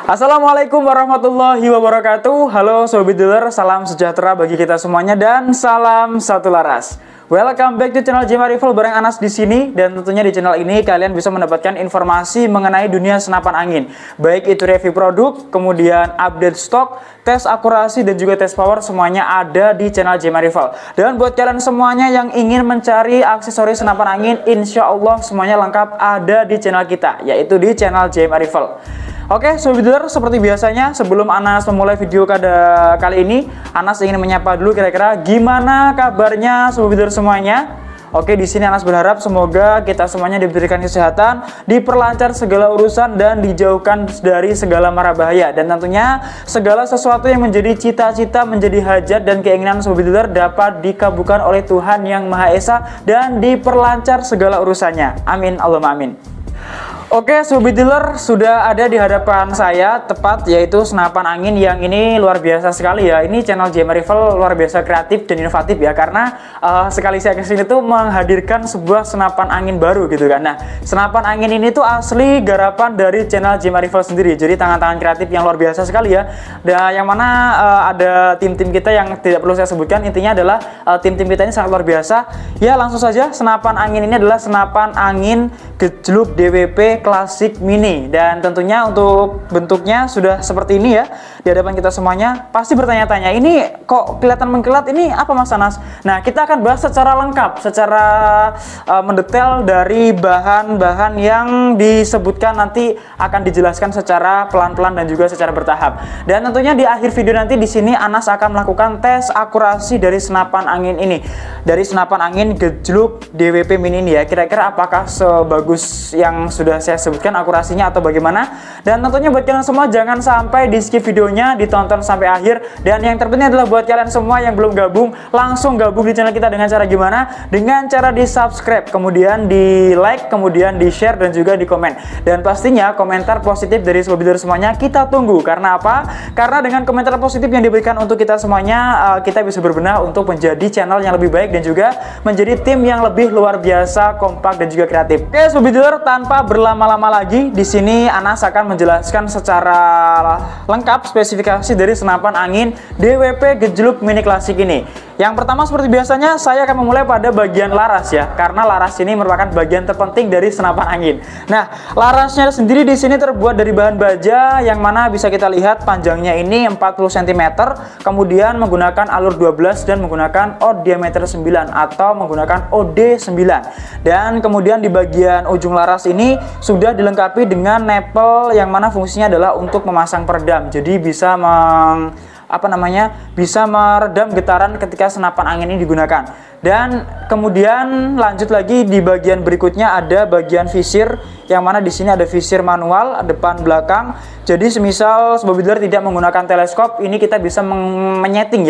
Assalamualaikum warahmatullahi wabarakatuh. Halo Sobat Dealer, salam sejahtera bagi kita semuanya dan salam satu laras. Welcome back to channel Jema Rival bareng Anas di sini, dan tentunya di channel ini kalian bisa mendapatkan informasi mengenai dunia senapan angin, baik itu review produk, kemudian update stok, tes akurasi dan juga tes power, semuanya ada di channel Jema Rival. Dan buat kalian semuanya yang ingin mencari aksesoris senapan angin, insya Allah semuanya lengkap ada di channel kita, yaitu di channel Jema Rival. Oke, Sobat Dealer, seperti biasanya sebelum Anas memulai video kali ini, Anas ingin menyapa dulu kira-kira gimana kabarnya Sobat Dealer semuanya. Oke, di sini Anas berharap semoga kita semuanya diberikan kesehatan, diperlancar segala urusan dan dijauhkan dari segala mara bahaya, dan tentunya segala sesuatu yang menjadi cita-cita, menjadi hajat dan keinginan Sobat Dealer dapat dikabulkan oleh Tuhan Yang Maha Esa dan diperlancar segala urusannya. Amin Allahumma amin. Oke, Sobat Dealer, sudah ada di hadapan saya tepat, yaitu senapan angin yang ini luar biasa sekali ya. Ini channel Jema Rival luar biasa kreatif dan inovatif ya, karena sekali saya kesini tuh menghadirkan sebuah senapan angin baru gitu kan. Nah, senapan angin ini tuh asli garapan dari channel Jema Rival sendiri, jadi tangan-tangan kreatif yang luar biasa sekali ya. Dan yang mana ada tim-tim kita yang tidak perlu saya sebutkan, intinya adalah tim-tim kita ini sangat luar biasa. Ya, langsung saja, senapan angin ini adalah senapan angin gejluk DWP klasik mini, dan tentunya untuk bentuknya sudah seperti ini ya di hadapan kita semuanya. Pasti bertanya-tanya, ini kok kelihatan mengkilat, ini apa Mas Anas? Nah, kita akan bahas secara lengkap, secara mendetail dari bahan-bahan yang disebutkan, nanti akan dijelaskan secara pelan-pelan dan juga secara bertahap. Dan tentunya di akhir video nanti di sini Anas akan melakukan tes akurasi dari senapan angin ini, dari senapan angin gejluk DWP mini ini ya. Kira-kira apakah sebagus yang sudah saya sebutkan akurasinya atau bagaimana? Dan tentunya buat kalian semua jangan sampai di skip videonya, ditonton sampai akhir. Dan yang terpenting adalah buat kalian semua yang belum gabung, langsung gabung di channel kita dengan cara gimana? Dengan cara di subscribe, kemudian di like, kemudian di share dan juga di komen. Dan pastinya komentar positif dari Sobat Dealer semuanya kita tunggu. Karena apa? Karena dengan komentar positif yang diberikan untuk kita semuanya, kita bisa berbenah untuk menjadi channel yang lebih baik dan juga menjadi tim yang lebih luar biasa, kompak dan juga kreatif. Oke, Sobat Dealer, tanpa berlama-lama lagi, di sini Anas akan menjelaskan secara lengkap spesifikasi dari senapan angin DWP gejluk mini klasik ini. Yang pertama, seperti biasanya, saya akan memulai pada bagian laras ya, karena laras ini merupakan bagian terpenting dari senapan angin. Nah, larasnya sendiri di sini terbuat dari bahan baja, yang mana bisa kita lihat panjangnya ini 40 cm, kemudian menggunakan alur 12 dan menggunakan OD diameter 9 atau menggunakan OD 9. Dan kemudian di bagian ujung laras ini sudah dilengkapi dengan nepel, yang mana fungsinya adalah untuk memasang peredam. Jadi bisa bisa meredam getaran ketika senapan angin ini digunakan. Dan kemudian lanjut lagi di bagian berikutnya ada bagian visir, yang mana di sini ada visir manual depan belakang. Jadi semisal Sobat Dealer tidak menggunakan teleskop, ini kita bisa menyeting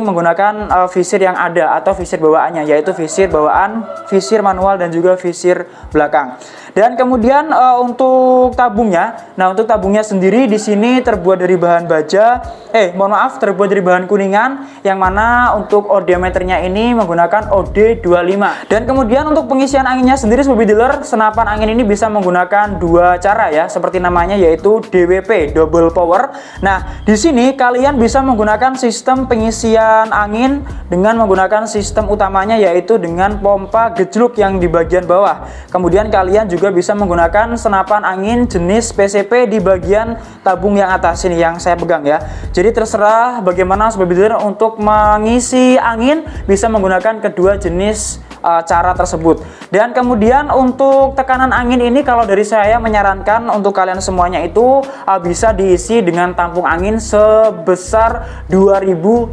menggunakan visir yang ada atau visir bawaannya, yaitu visir bawaan, visir manual dan juga visir belakang. Dan kemudian untuk tabungnya, nah untuk tabungnya sendiri di sini terbuat dari bahan baja, terbuat dari bahan kuningan, yang mana untuk diameternya ini menggunakan OD25. Dan kemudian untuk pengisian anginnya sendiri Sobat Dealer, senapan angin ini bisa menggunakan dua cara ya, seperti namanya, yaitu DWP double power. Nah, di sini kalian bisa menggunakan sistem pengisian angin dengan menggunakan sistem utamanya, yaitu dengan pompa gejluk yang di bagian bawah. Kemudian kalian juga bisa menggunakan senapan angin jenis PCP di bagian tabung yang atas ini yang saya pegang ya. Jadi terserah bagaimana Sobat Dealer untuk mengisi angin, bisa menggunakan kedua jenis cara tersebut. Dan kemudian untuk tekanan angin ini, kalau dari saya menyarankan untuk kalian semuanya itu bisa diisi dengan tampung angin sebesar 2500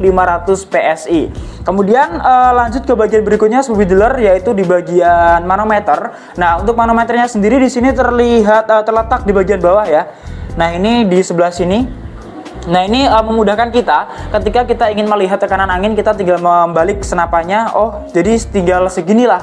PSI. Kemudian lanjut ke bagian berikutnya Sobat Dealer, yaitu di bagian manometer. Nah, untuk manometernya sendiri di sini terletak di bagian bawah ya. Nah, ini di sebelah sini. Nah ini memudahkan kita ketika kita ingin melihat tekanan angin, kita tinggal membalik senapannya. Oh jadi tinggal seginilah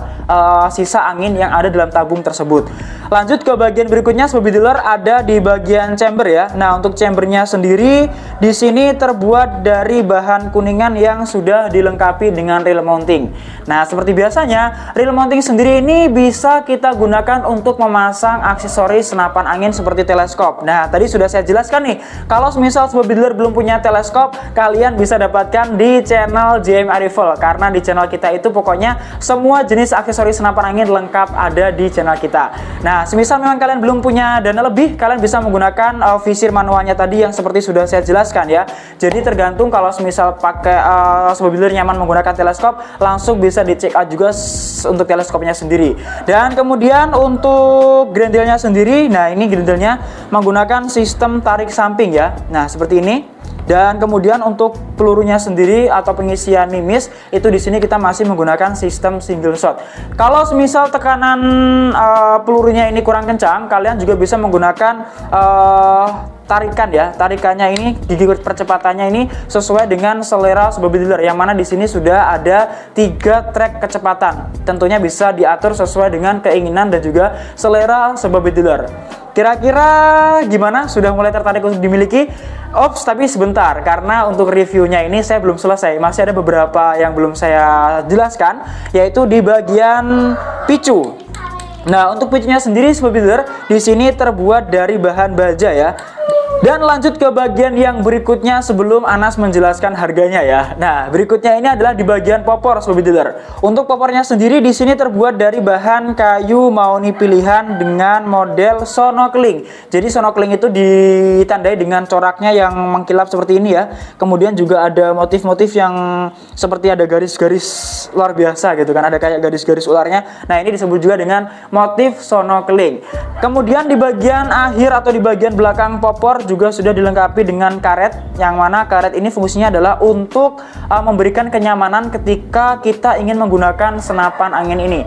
sisa angin yang ada dalam tabung tersebut. Lanjut ke bagian berikutnya Sobat Dealer, ada di bagian chamber ya. Nah untuk chambernya sendiri di sini terbuat dari bahan kuningan yang sudah dilengkapi dengan reel mounting. Nah seperti biasanya reel mounting sendiri ini bisa kita gunakan untuk memasang aksesoris senapan angin seperti teleskop. Nah tadi sudah saya jelaskan nih, kalau misal Sobat Dealer belum punya teleskop, kalian bisa dapatkan di channel JMI Rifle, karena di channel kita itu pokoknya semua jenis aksesoris senapan angin lengkap ada di channel kita. Nah semisal memang kalian belum punya dana lebih, kalian bisa menggunakan visir manualnya tadi yang seperti sudah saya jelaskan ya. Jadi tergantung, kalau semisal pakai Sobat Dealer nyaman menggunakan teleskop, langsung bisa dicek out juga untuk teleskopnya sendiri. Dan kemudian untuk grendelnya sendiri, nah ini grendelnya menggunakan sistem tarik samping ya. Nah seperti ini. Dan kemudian untuk pelurunya sendiri atau pengisian mimis itu di sini kita masih menggunakan sistem single shot. Kalau semisal tekanan pelurunya ini kurang kencang, kalian juga bisa menggunakan tarikan ya. Tarikannya ini, gigi percepatannya ini sesuai dengan selera Sobat Dealer, yang mana di sini sudah ada 3 track kecepatan. Tentunya bisa diatur sesuai dengan keinginan dan juga selera Sobat Dealer. Kira-kira gimana? Sudah mulai tertarik untuk dimiliki? Ops, tapi sebentar, karena untuk reviewnya ini saya belum selesai. Masih ada beberapa yang belum saya jelaskan, yaitu di bagian picu. Nah, untuk picunya sendiri Sobat Dealer di sini terbuat dari bahan baja ya. Dan lanjut ke bagian yang berikutnya sebelum Anas menjelaskan harganya ya. Nah, berikutnya ini adalah di bagian popor Sobat Dealer. Untuk popornya sendiri di sini terbuat dari bahan kayu mahoni pilihan dengan model sonokling. Jadi sonokling itu ditandai dengan coraknya yang mengkilap seperti ini ya. Kemudian juga ada motif-motif yang seperti ada garis-garis luar biasa gitu kan. Ada kayak garis-garis ularnya. Nah, ini disebut juga dengan motif sonokling. Kemudian di bagian akhir atau di bagian belakang popor juga sudah dilengkapi dengan karet, yang mana karet ini fungsinya adalah untuk memberikan kenyamanan ketika kita ingin menggunakan senapan angin ini.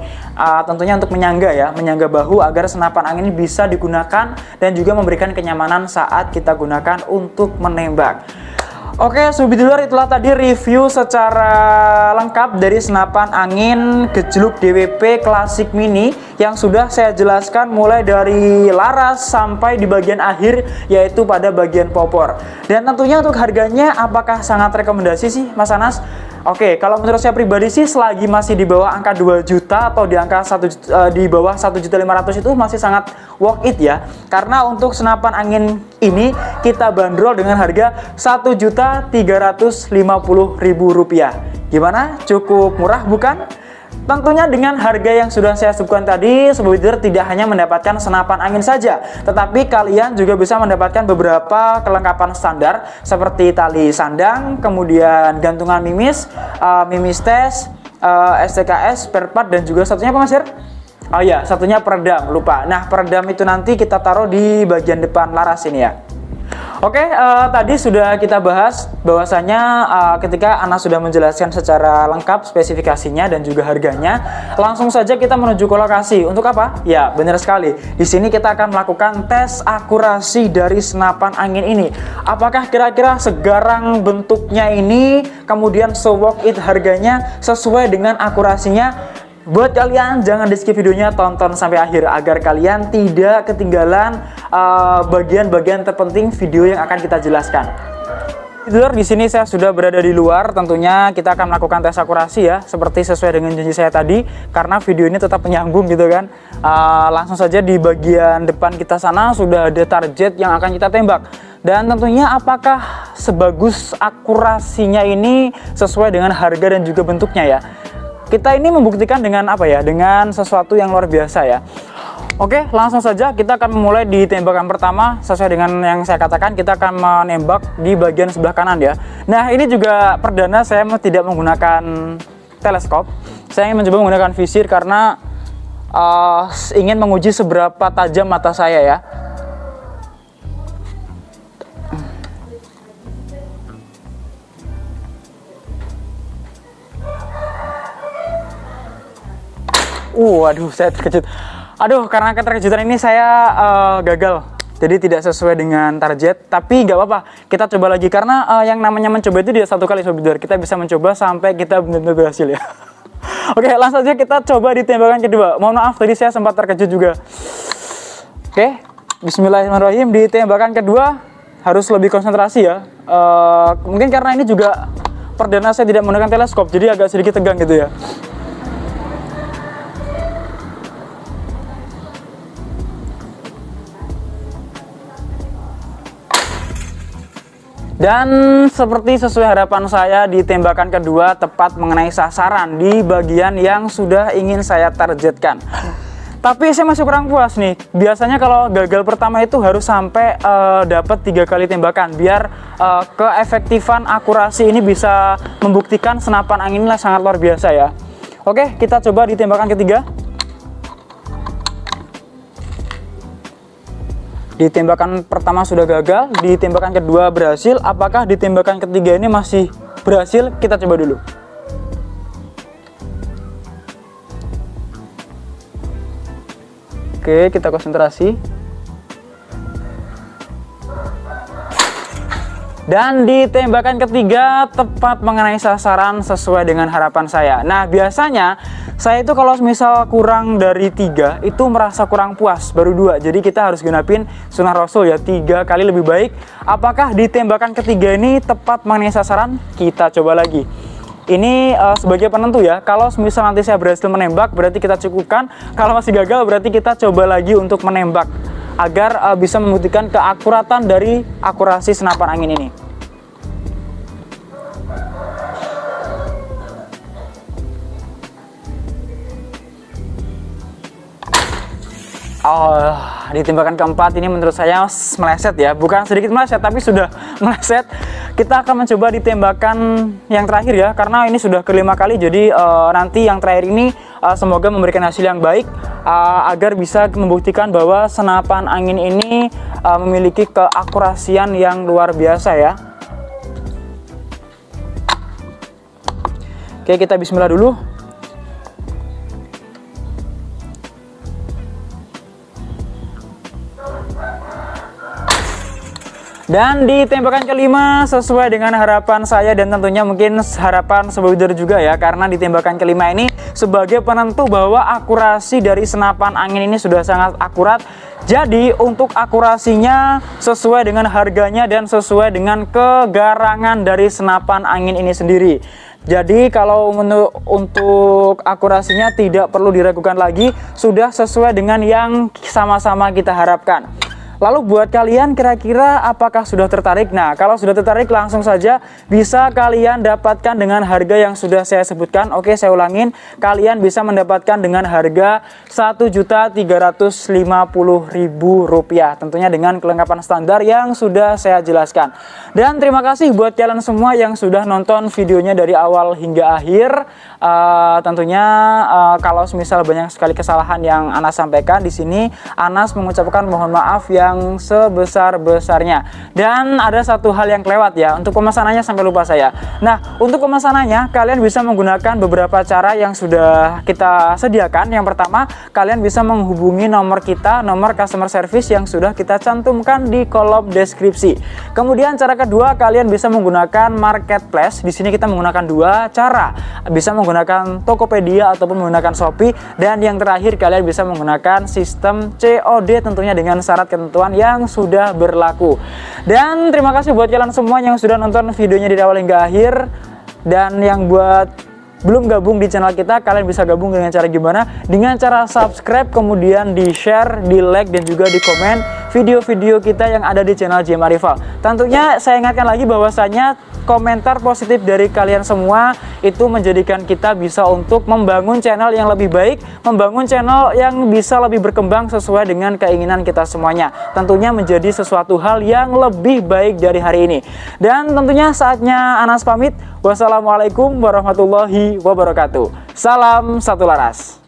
Tentunya untuk menyangga ya, menyangga bahu agar senapan angin ini bisa digunakan dan juga memberikan kenyamanan saat kita gunakan untuk menembak. Oke Sobat Dealer, itulah tadi review secara lengkap dari senapan angin gejluk DWP Classic Mini yang sudah saya jelaskan mulai dari laras sampai di bagian akhir, yaitu pada bagian popor. Dan tentunya untuk harganya apakah sangat rekomendasi sih Mas Anas? Oke, kalau menurut saya pribadi sih selagi masih di bawah angka 2 juta atau di angka di bawah 1.500.000 itu masih sangat worth it ya. Karena untuk senapan angin ini kita bandrol dengan harga Rp1.350.000. Gimana? Cukup murah bukan? Tentunya dengan harga yang sudah saya sebutkan tadi, Sobat Dealer tidak hanya mendapatkan senapan angin saja, tetapi kalian juga bisa mendapatkan beberapa kelengkapan standar seperti tali sandang, kemudian gantungan mimis, mimis tes, STKS, spare part, dan juga satunya apa Mas Ir? Oh ya, satunya peredam, lupa. Nah, peredam itu nanti kita taruh di bagian depan laras ini ya. Oke, tadi sudah kita bahas bahwasanya ketika Anas sudah menjelaskan secara lengkap spesifikasinya dan juga harganya, langsung saja kita menuju ke lokasi. Untuk apa? Ya, benar sekali. Di sini kita akan melakukan tes akurasi dari senapan angin ini. Apakah kira-kira segarang bentuknya ini, kemudian se-worth it harganya sesuai dengan akurasinya? Buat kalian jangan di skip videonya, tonton sampai akhir agar kalian tidak ketinggalan bagian-bagian terpenting video yang akan kita jelaskan. Di sini saya sudah berada di luar, tentunya kita akan melakukan tes akurasi ya, seperti sesuai dengan janji saya tadi, karena video ini tetap menyambung gitu kan. Langsung saja di bagian depan kita sana sudah ada target yang akan kita tembak. Dan tentunya apakah sebagus akurasinya ini sesuai dengan harga dan juga bentuknya ya. Kita ini membuktikan dengan apa ya? Dengan sesuatu yang luar biasa ya. Oke, langsung saja kita akan memulai di tembakan pertama. Sesuai dengan yang saya katakan, kita akan menembak di bagian sebelah kanan ya. Nah, ini juga perdana saya tidak menggunakan teleskop. Saya ingin mencoba menggunakan visir karena ingin menguji seberapa tajam mata saya ya. Aduh, saya terkejut. Aduh, karena keterkejutan ini saya gagal Jadi tidak sesuai dengan target, tapi nggak apa-apa, kita coba lagi. Karena yang namanya mencoba itu tidak satu kali Sobat Bidler. Kita bisa mencoba sampai kita benar-benar berhasil ya. Oke, langsung saja kita coba di tembakan kedua. Mohon maaf tadi saya sempat terkejut juga. Oke, bismillahirrahmanirrahim. Di tembakan kedua harus lebih konsentrasi ya. Mungkin karena ini juga perdana saya tidak menggunakan teleskop, jadi agak sedikit tegang gitu ya. Dan seperti sesuai harapan saya, di tembakan kedua tepat mengenai sasaran di bagian yang sudah ingin saya targetkan. Tapi saya masih kurang puas nih. Biasanya kalau gagal pertama itu harus sampai dapat 3 kali tembakan, biar keefektifan akurasi ini bisa membuktikan senapan angin ini sangat luar biasa ya. Oke, kita coba di tembakan ketiga. Di tembakan pertama sudah gagal, di tembakan kedua berhasil. Apakah di tembakan ketiga ini masih berhasil? Kita coba dulu. Oke, kita konsentrasi. Dan di tembakan ketiga tepat mengenai sasaran sesuai dengan harapan saya. Nah, biasanya saya itu kalau misal kurang dari 3 itu merasa kurang puas, baru 2. Jadi kita harus genapin sunnah Rasul ya, 3 kali lebih baik. Apakah di tembakan ketiga ini tepat mengenai sasaran? Kita coba lagi. Ini sebagai penentu ya. Kalau misal nanti saya berhasil menembak, berarti kita cukupkan. Kalau masih gagal, berarti kita coba lagi untuk menembak, agar bisa membuktikan keakuratan dari akurasi senapan angin ini. Di tembakan keempat ini menurut saya meleset ya. Bukan sedikit meleset, tapi sudah meleset. Kita akan mencoba di tembakan yang terakhir ya, karena ini sudah kelima kali. Jadi nanti yang terakhir ini semoga memberikan hasil yang baik, agar bisa membuktikan bahwa senapan angin ini memiliki keakurasian yang luar biasa ya. Oke, kita bismillah dulu. Dan di tembakan kelima sesuai dengan harapan saya dan tentunya mungkin harapan Sobat Bidler juga ya, karena di tembakan kelima ini sebagai penentu bahwa akurasi dari senapan angin ini sudah sangat akurat. Jadi untuk akurasinya sesuai dengan harganya dan sesuai dengan kegarangan dari senapan angin ini sendiri. Jadi kalau untuk akurasinya tidak perlu diragukan lagi, sudah sesuai dengan yang sama-sama kita harapkan. Lalu buat kalian kira-kira apakah sudah tertarik? Nah, kalau sudah tertarik langsung saja bisa kalian dapatkan dengan harga yang sudah saya sebutkan. Oke, saya ulangin. Kalian bisa mendapatkan dengan harga Rp1.350.000. Tentunya dengan kelengkapan standar yang sudah saya jelaskan. Dan terima kasih buat kalian semua yang sudah nonton videonya dari awal hingga akhir. Tentunya kalau misal banyak sekali kesalahan yang Anas sampaikan di sini, Anas mengucapkan mohon maaf yang sebesar-besarnya. Dan ada satu hal yang kelewat ya, untuk pemesanannya sampai lupa saya. Nah, untuk pemesanannya kalian bisa menggunakan beberapa cara yang sudah kita sediakan. Yang pertama, kalian bisa menghubungi nomor kita, nomor customer service yang sudah kita cantumkan di kolom deskripsi. Kemudian cara kedua, kalian bisa menggunakan marketplace. Di sini kita menggunakan 2 cara. Bisa menggunakan Tokopedia ataupun menggunakan Shopee. Dan yang terakhir, kalian bisa menggunakan sistem COD tentunya dengan syarat ketentuan yang sudah berlaku. Dan terima kasih buat kalian semua yang sudah nonton videonya dari awal hingga akhir. Dan yang buat belum gabung di channel kita, kalian bisa gabung dengan cara gimana? Dengan cara subscribe, kemudian di share, di like, dan juga di komen video-video kita yang ada di channel JMA Rival. Tentunya saya ingatkan lagi bahwasanya komentar positif dari kalian semua itu menjadikan kita bisa untuk membangun channel yang lebih baik, membangun channel yang bisa lebih berkembang sesuai dengan keinginan kita semuanya. Tentunya menjadi sesuatu hal yang lebih baik dari hari ini. Dan tentunya saatnya Anas pamit. Wassalamualaikum warahmatullahi wabarakatuh. Salam satu laras.